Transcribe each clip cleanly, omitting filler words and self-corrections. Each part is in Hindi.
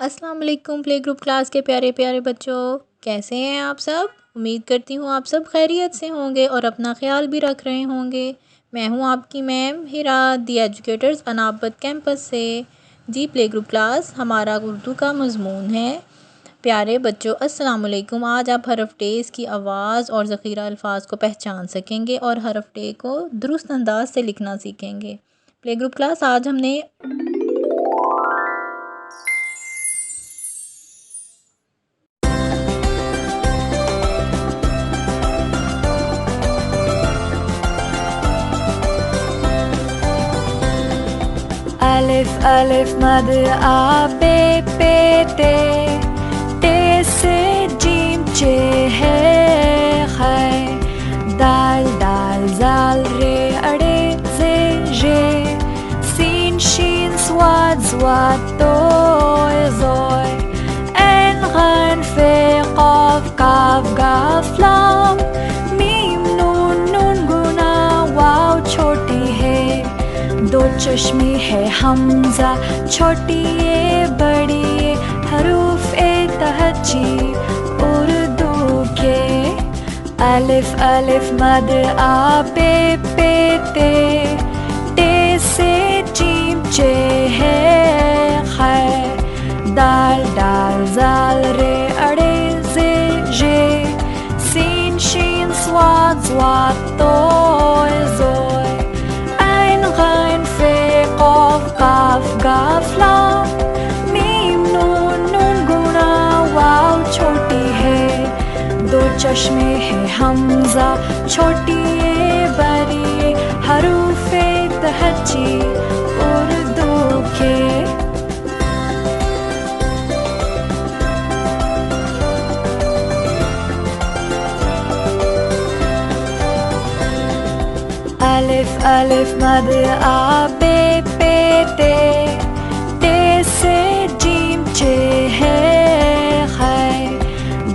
अस्सलाम वालेकुम प्ले ग्रुप क्लास के प्यारे प्यारे बच्चों, कैसे हैं आप सब। उम्मीद करती हूँ आप सब खैरियत से होंगे और अपना ख्याल भी रख रहे होंगे। मैं हूँ आपकी मैम हिरा दी एजुकेटर्स अनाबत कैंपस से। जी प्ले ग्रुप क्लास हमारा उर्दू का मजमून है। प्यारे बच्चों अस्सलाम वालेकुम। आज आप हरफ टेज़ की आवाज़ और ज़ख़ीरा अल्फाज को पहचान सकेंगे और हरफ टे को दुरुस्त अंदाज से लिखना सीखेंगे। प्ले ग्रुप क्लास आज हमने अलिफ अलिफ मद आ बे पे ते से जीम चे है खै दाल दाल जाल रे अड़े जे रे सीन शीन स्वाद स्वाद तो जोय एन गन फे क़ाफ काफ गाफ लाम मीम नून नून गुना वाव छोटी है दो चश्मे है हमजा छोटी ये बड़ी ये हरूफ ए तहजी उर्दू के अलिफ अलिफ मद आ बे पे ते से जीम चे है खै दाल दाल जाल रे अड़े जे रे सीन शीन स्वाद स्वाद तो जोय काफ गाफ लाम मीम नून नून गुना वाव छोटी है दो चश्मे है हमजा छोटी ये बड़ी ये हरूफ तहजी उर्दू के अलिफ अलिफ मद आ बे पे ते से जीम चे है खै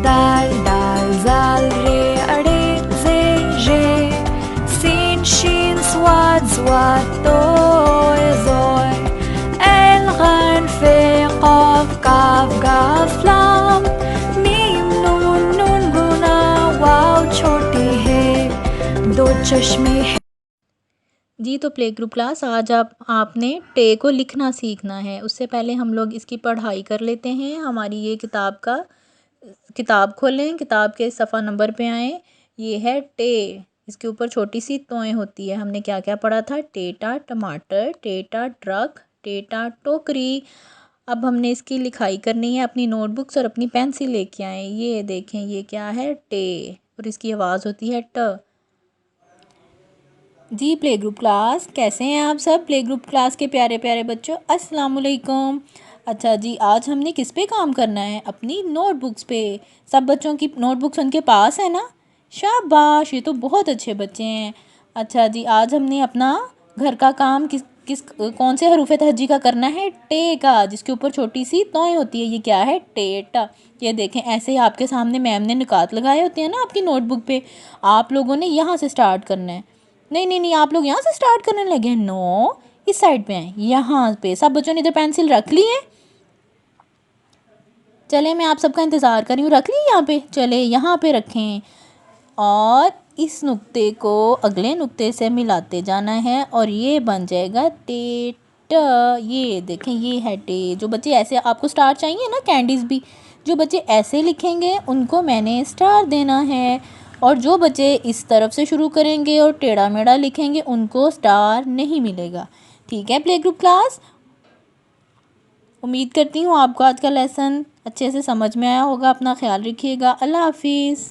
दाल दाल जाल रे अड़े जे रे सीन शीन स्वाद स्वाद तो जोय एन गन फे क़ाफ काफ गाफ लाम मीम नून नून गुना वाव छोटी है दो चश्मे है। जी तो प्ले ग्रुप क्लास आज आपने टे को लिखना सीखना है। उससे पहले हम लोग इसकी पढ़ाई कर लेते हैं। हमारी ये किताब खोलें, किताब के सफ़ा नंबर पे आएँ। ये है टे, इसके ऊपर छोटी सी तोएं होती है। हमने क्या क्या पढ़ा था, टेटा टमाटर, टेटा ट्रक, टेटा टोकरी। अब हमने इसकी लिखाई करनी है। अपनी नोटबुक्स और अपनी पेंसिल लेके आएँ। ये देखें, ये क्या है, टे, और इसकी आवाज़ होती है ट। जी प्ले ग्रुप क्लास कैसे हैं आप सब। प्ले ग्रुप क्लास के प्यारे प्यारे बच्चों अस्सलाम वालेकुम। अच्छा जी, आज हमने किस पे काम करना है, अपनी नोटबुक्स पे। सब बच्चों की नोटबुक्स उनके पास है ना, शाबाश, ये तो बहुत अच्छे बच्चे हैं। अच्छा जी, आज हमने अपना घर का काम कौन से हरूफ तहज्जी का करना है, टे का, जिसके ऊपर छोटी सी तोएं होती है। ये क्या है, टेटा। ये देखें, ऐसे ही आपके सामने मैम ने निकात लगाए होते हैं ना आपकी नोटबुक पे। आप लोगों ने यहाँ से स्टार्ट करना है। नहीं नहीं नहीं, आप लोग यहाँ से स्टार्ट करने लगे हैं। नो, इस साइड पे हैं, यहाँ पे। सब बच्चों ने इधर पेंसिल रख ली है। चले, मैं आप सबका इंतज़ार कर रही हूँ। रख ली यहाँ पे, चले यहाँ पे रखें और इस नुक्ते को अगले नुक्ते से मिलाते जाना है और ये बन जाएगा टे ट। ये देखें, ये है टे। जो बच्चे ऐसे, आपको स्टार चाहिए ना, कैंडीज़ भी, जो बच्चे ऐसे लिखेंगे उनको मैंने स्टार देना है, और जो बच्चे इस तरफ से शुरू करेंगे और टेढ़ा मेढ़ा लिखेंगे उनको स्टार नहीं मिलेगा। ठीक है प्ले ग्रुप क्लास, उम्मीद करती हूँ आपको आज का लेसन अच्छे से समझ में आया होगा। अपना ख्याल रखिएगा। अल्लाह हाफिज़।